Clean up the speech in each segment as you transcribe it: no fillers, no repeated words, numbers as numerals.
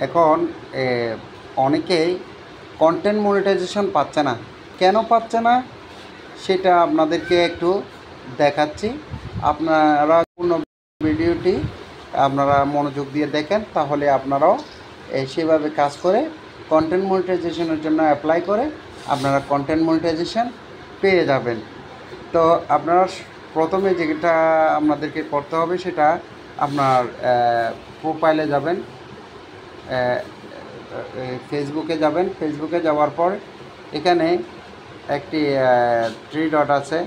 এখন অনেকেই content monetization পাচ্ছে না। কেন পাচ্ছে না সেটা আপনাদেরকে একটু দেখাচ্ছি। আপনারা পূর্ণ ভিডিওটি আপনারা মনোযোগ দিয়ে দেখেন, তাহলে আপনারাও সেভাবে কাজ করে কন্টেন্ট মনিটাইজেশনের জন্য অ্যাপ্লাই করে আপনারা কন্টেন্ট মনিটাইজেশন পেয়ে যাবেন। তো আপনারা প্রথমে যেটা আপনাদেরকে করতে হবে সেটা আপনার প্রোফাইলে যাবেন, ফেসবুকে যাবেন। ফেসবুকে যাওয়ার পর এখানে একটি থ্রি ডট আছে,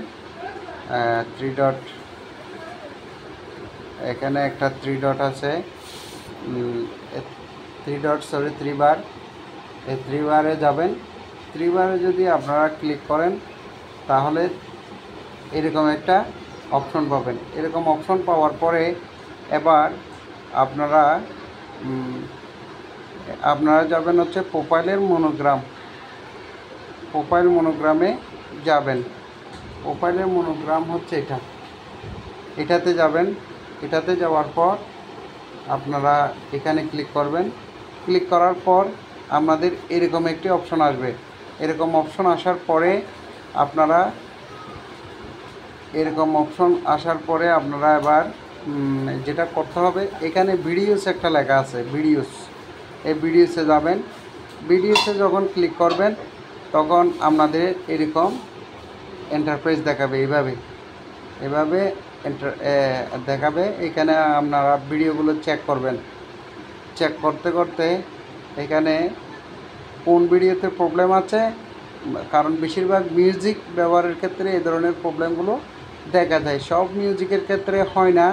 এখানে একটা থ্রি ডট আছে, থ্রি বার। এই থ্রি বারে যাবেন। থ্রি বারে যদি আপনারা ক্লিক করেন তাহলে এরকম একটা অপশন পাবেন। এরকম অপশন পাওয়ার পরে এবার আপনারা যাবেন হচ্ছে প্রোফাইলের মনোগ্রাম। প্রোফাইল মনোগ্রামে যাবেন। প্রোফাইলের মনোগ্রাম হচ্ছে এটাতে যাবেন। এটাতে যাওয়ার পর আপনারা এখানে ক্লিক করবেন। ক্লিক করার পর আপনাদের এরকম একটি অপশন আসবে। এরকম অপশন আসার পরে আপনারা এবার যেটা করতে হবে, এখানে ভিডিওস একটা লেখা আছে, ভিডিওস। এই ভিডিওসে যাবেন। ভিডিওসে যখন ক্লিক করবেন তখন আপনাদের এরকম এন্টারপ্রাইজ দেখাবে, এভাবে দেখাবে। এখানে আপনারা ভিডিওগুলো চেক করবেন। চেক করতে করতে এখানে কোন ভিডিওতে প্রবলেম আছে, কারণ বেশিরভাগ মিউজিক ব্যবহারের ক্ষেত্রে এই ধরনের প্রবলেমগুলো দেখা যায়। সব মিউজিকের ক্ষেত্রে হয় না,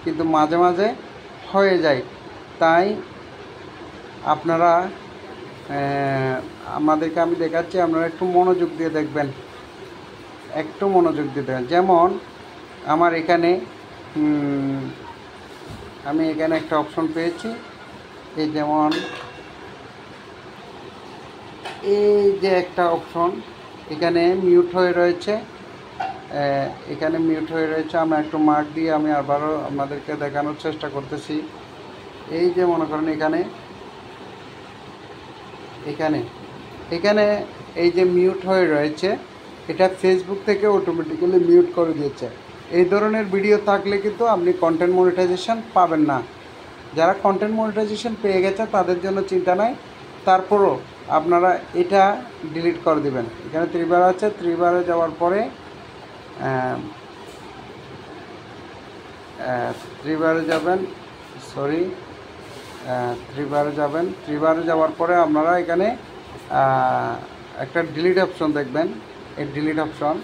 কিন্তু মাঝে মাঝে হয়ে যায়। তাই আপনারা আমাদেরকে আমি দেখাচ্ছি, আপনারা একটু মনোযোগ দিয়ে দেখবেন, যেমন আমার এখানে আমি এখানে একটা অপশন পেয়েছি। এই যেমন এই যে একটা অপশন এখানে মিউট হয়ে রয়েছে, আমরা একটু মার্ক দিয়ে আমি আবারও আপনাদেরকে দেখানোর চেষ্টা করতেছি। এই যে মনে করেন এখানে এই যে মিউট হয়ে রয়েছে, এটা ফেসবুক থেকে অটোমেটিক্যালি মিউট করে দিয়েছে। এই ধরনের ভিডিও থাকলে কিন্তু আপনি কন্টেন্ট মনিটাইজেশন পাবেন না। যারা কন্টেন্ট মনিটাইজেশন পেয়ে গেছে তাদের জন্য চিন্তা নাই, তারপরও আপনারা এটা ডিলিট করে দিবেন। এখানে থ্রিবার আছে, থ্রিবারে যাওয়ার পরে থ্রিবারে যাওয়ার পরে আপনারা এখানে একটা ডিলিট অপশন দেখবেন। এই ডিলিট অপশন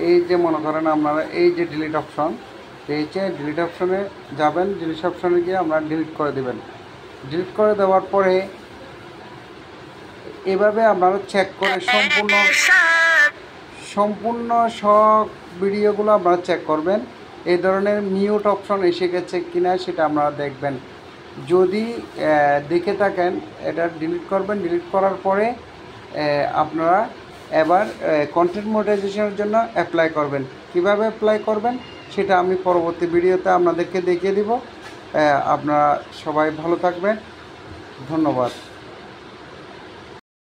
এই যে মনে করেন আপনারা এই যে ডিলিট অপশন পেয়েছে, ডিলিট অপশনে যাবেন। ডিলিট অপশনে গিয়ে আপনারা ডিলিট করে দেবেন। ডিলিট করে দেওয়ার পরে এভাবে আপনারা চেক করে সম্পূর্ণ সব ভিডিওগুলো আপনারা চেক করবেন। এই ধরনের মিউট অপশন এসে গেছে কিনা সেটা আপনারা দেখবেন। যদি দেখে থাকেন এটা ডিলিট করবেন। ডিলিট করার পরে আপনারা এবার কন্টেন্ট মনিটাইজেশনের জন্য অ্যাপ্লাই করবেন। কিভাবে অ্যাপ্লাই করবেন সেটা আমি পরবর্তী ভিডিওতে আপনাদেরকে দেখিয়ে দিব। আপনারা সবাই ভালো থাকবেন। ধন্যবাদ।